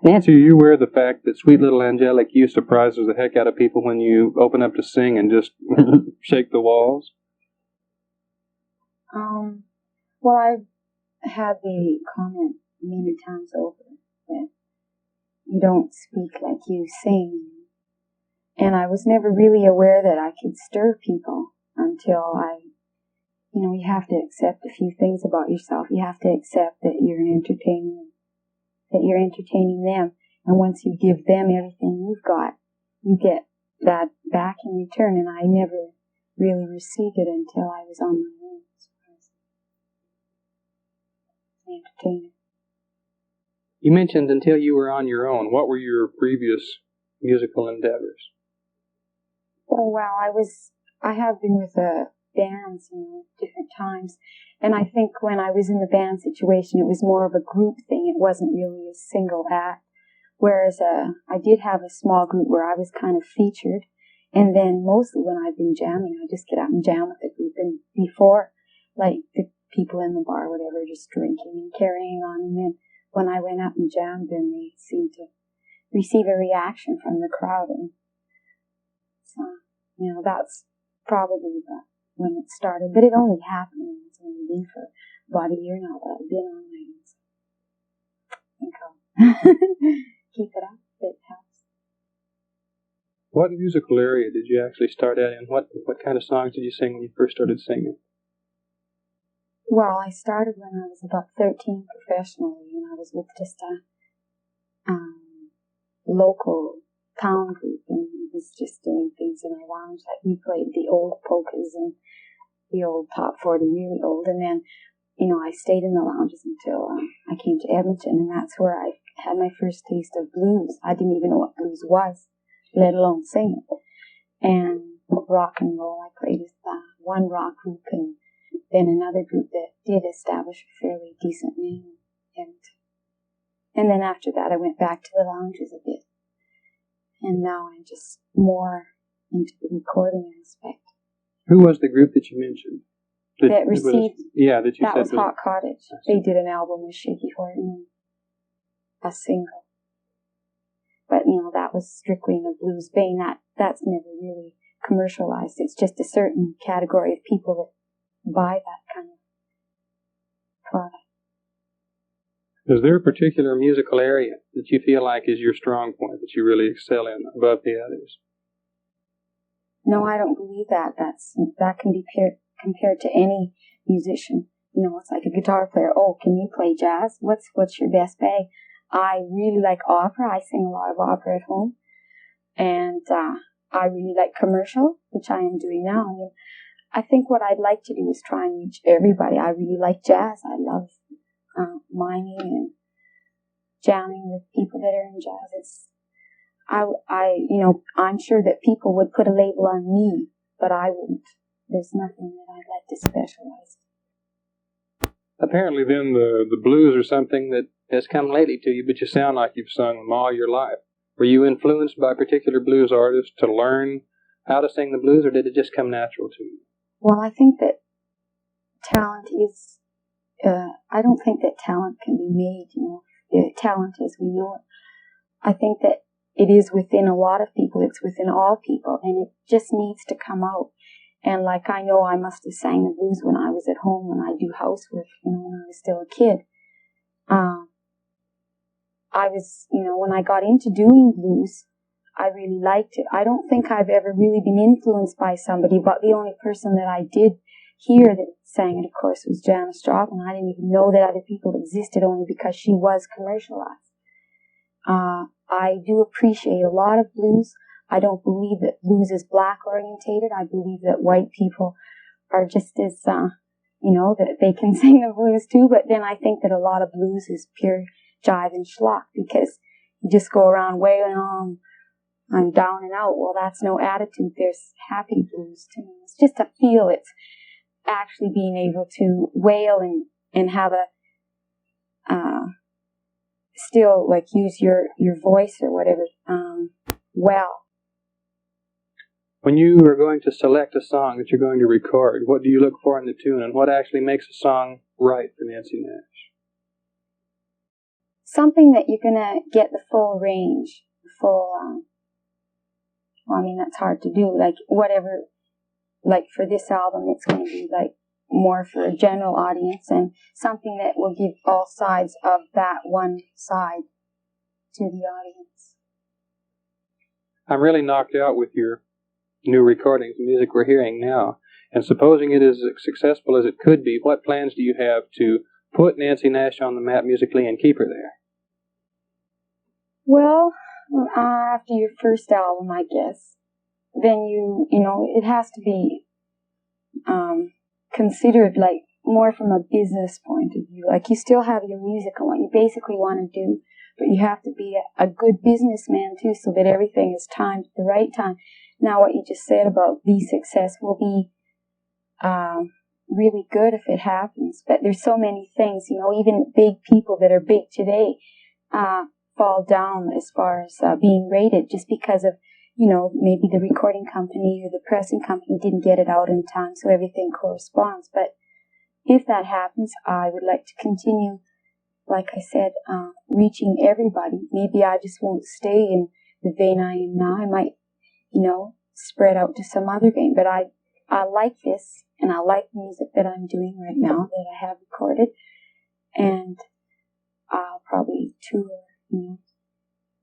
Nancy, are you aware of the fact that Sweet Little Angelic, you surprises the heck out of people when you open up to sing and just shake the walls? Well, I've had the comment many times over that you don't speak like you sing. And I was never really aware that I could stir people until you have to accept a few things about yourself. You have to accept that you're an entertainer, that you're entertaining them. And once you give them everything you've got, you get that back in return. And I never really received it until I was on my own as an entertainer. You mentioned until you were on your own. What were your previous musical endeavors? Oh, well, I have been with bands, different times. And I think when I was in the band situation, it was more of a group thing. It wasn't really a single act. Whereas I did have a small group where I was kind of featured. And then mostly when I've been jamming, I just get out and jam with the group. And before, like the people in the bar, whatever, just drinking and carrying on. And then when I went out and jammed, then they seemed to receive a reaction from the crowd. And so, that's probably when it started. But it only happened, and it's only been for about a year now that I've been on my own. I think I'll keep it up. It helps. What musical area did you actually start out in? What kind of songs did you sing when you first started singing? Well, I started when I was about 13 professionally, and I was with just a local town group, and it was just doing things in a lounge. Like we played the old polkas and the old top 40, really old, and then, I stayed in the lounges until I came to Edmonton, and that's where I had my first taste of blues. I didn't even know what blues was, let alone sing it. And rock and roll, I played with one rock group and then another group that did establish a fairly decent name. And then after that, I went back to the lounges a bit. And now I'm just more into the recording aspect. Who was the group that you mentioned? That received... that was Hot Cottage. They did an album with Shaky Horton, a single. But, that was strictly in the blues vein. That's never really commercialized. It's just a certain category of people that buy that kind of product. Is there a particular musical area that you feel like is your strong point, that you really excel in above the others? No, I don't believe that. That can be compared to any musician. It's like a guitar player. Oh, can you play jazz? What's your best bag? I really like opera. I sing a lot of opera at home. And I really like commercial, which I am doing now. I think what I'd like to do is try and reach everybody. I really like jazz. I love miming and jamming with people that are in jazz. I'm sure that people would put a label on me, but I wouldn't. There's nothing that I'd like to specialize in. Apparently then the blues are something that has come lately to you, but you sound like you've sung them all your life. Were you influenced by particular blues artists to learn how to sing the blues, or did it just come natural to you? Well, I think that talent is, I don't think that talent can be made, talent as we know it. I think that it is within a lot of people, it's within all people, and it just needs to come out. And like I know I must have sang the blues when I was at home, when I do housework, when I was still a kid. I was, when I got into doing blues, I really liked it. I don't think I've ever really been influenced by somebody, but the only person that I did hear that sang it, of course, was Janis Joplin. I didn't even know that other people existed, only because she was commercialized. I do appreciate a lot of blues. I don't believe that blues is black orientated. I believe that white people are just as, that they can sing the blues too. But then I think that a lot of blues is pure jive and schlock, because you just go around wailing on, I'm down and out. Well, that's no attitude. There's happy blues to me. It's just a feel. It's actually being able to wail and have a, still like use your voice or whatever, well. When you are going to select a song that you're going to record, what do you look for in the tune, and what actually makes a song right for Nancy Nash? something that you're going to get the full range, full, well, I mean, that's hard to do. Like, whatever, like for this album, it's going to be like more for a general audience, and something that will give all sides of that one side to the audience. I'm really knocked out with your new recordings, the music we're hearing now. And supposing it is as successful as it could be, what plans do you have to put Nancy Nash on the map musically and keep her there? Well, after your first album, I guess, then you know, it has to be considered like more from a business point of view. Like, you still have your music and what you basically want to do, but you have to be a good businessman too, so that everything is timed at the right time. Now, what you just said about the success will be really good if it happens, but there's so many things, you know, even big people that are big today fall down as far as being rated just because of, you know, maybe the recording company or the pressing company didn't get it out in time, so everything corresponds. But if that happens, I would like to continue, like I said, reaching everybody. Maybe I just won't stay in the vein I am now. I might, you know, spread out to some other vein. But I like this, and I like the music that I'm doing right now that I have recorded. And I'll probably tour, you know,